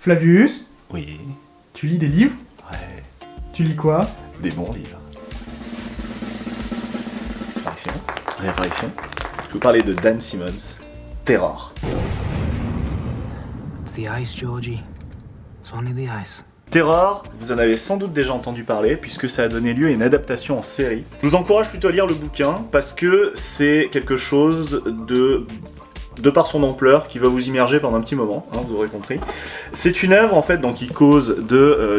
Flavius, Oui. tu lis des livres? Ouais. Tu lis quoi? Des bons livres. Disparition. Réapparition. Je vais vous parler de Dan Simmons. Terror. It's the ice, Georgie. It's only the ice. Terror, vous en avez sans doute déjà entendu parler, puisque ça a donné lieu à une adaptation en série. Je vous encourage plutôt à lire le bouquin, parce que c'est quelque chose de par son ampleur, qui va vous immerger pendant un petit moment, hein, vous aurez compris. C'est une œuvre en fait donc, qui cause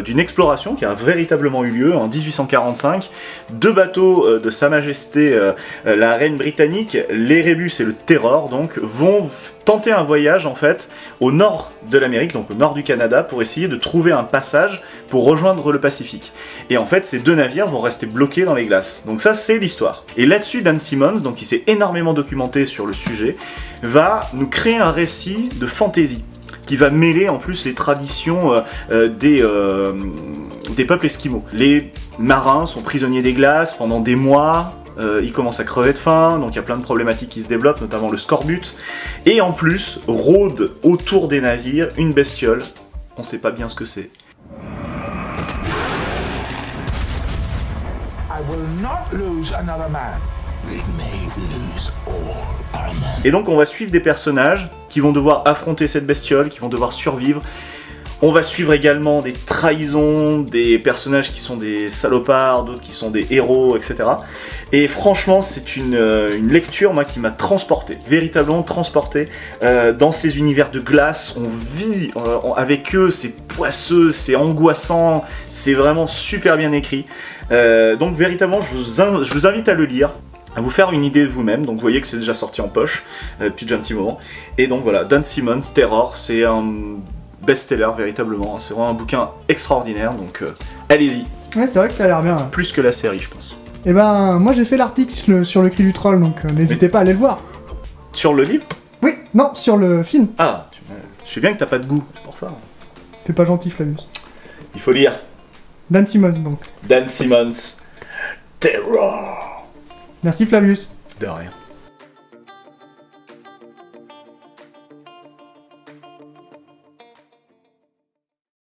d'une exploration qui a véritablement eu lieu en 1845. Deux bateaux de Sa Majesté la Reine britannique, l'Erebus et le Terror, donc, vont tenter un voyage en fait au nord de l'Amérique, donc au nord du Canada, pour essayer de trouver un passage pour rejoindre le Pacifique. Et en fait, ces deux navires vont rester bloqués dans les glaces. Donc ça, c'est l'histoire. Et là-dessus, Dan Simmons, donc, qui s'est énormément documenté sur le sujet, va nous créer un récit de fantasy, qui va mêler en plus les traditions des peuples esquimaux. Les marins sont prisonniers des glaces pendant des mois, ils commencent à crever de faim, donc il y a plein de problématiques qui se développent, notamment le scorbut. Et en plus, rôde autour des navires une bestiole, on sait pas bien ce que c'est. I will not lose another man. We may lose all our men. Et donc on va suivre des personnages qui vont devoir affronter cette bestiole, qui vont devoir survivre. On va suivre également des trahisons, des personnages qui sont des salopards, d'autres qui sont des héros, etc. Et franchement, c'est une lecture moi, qui m'a transporté, véritablement transporté dans ces univers de glace. On vit avec eux, c'est poisseux, c'est angoissant, c'est vraiment super bien écrit. Donc véritablement, je vous invite à le lire, à vous faire une idée de vous-même. Donc vous voyez que c'est déjà sorti en poche depuis déjà un petit moment. Et donc voilà, Dan Simmons, Terror, c'est un best-seller véritablement, c'est vraiment un bouquin extraordinaire, donc allez-y. Ouais, c'est vrai que ça a l'air bien. Ouais. Plus que la série, je pense. Et ben, moi j'ai fait l'article sur le cri du troll, donc n'hésitez pas à aller le voir. Sur le livre? Oui, non, sur le film. Ah, je sais bien que t'as pas de goût, c'est pour ça. T'es pas gentil, Flavius. Il faut lire. Dan Simmons, donc. Dan Simmons, Terror. Merci, Flavius. De rien.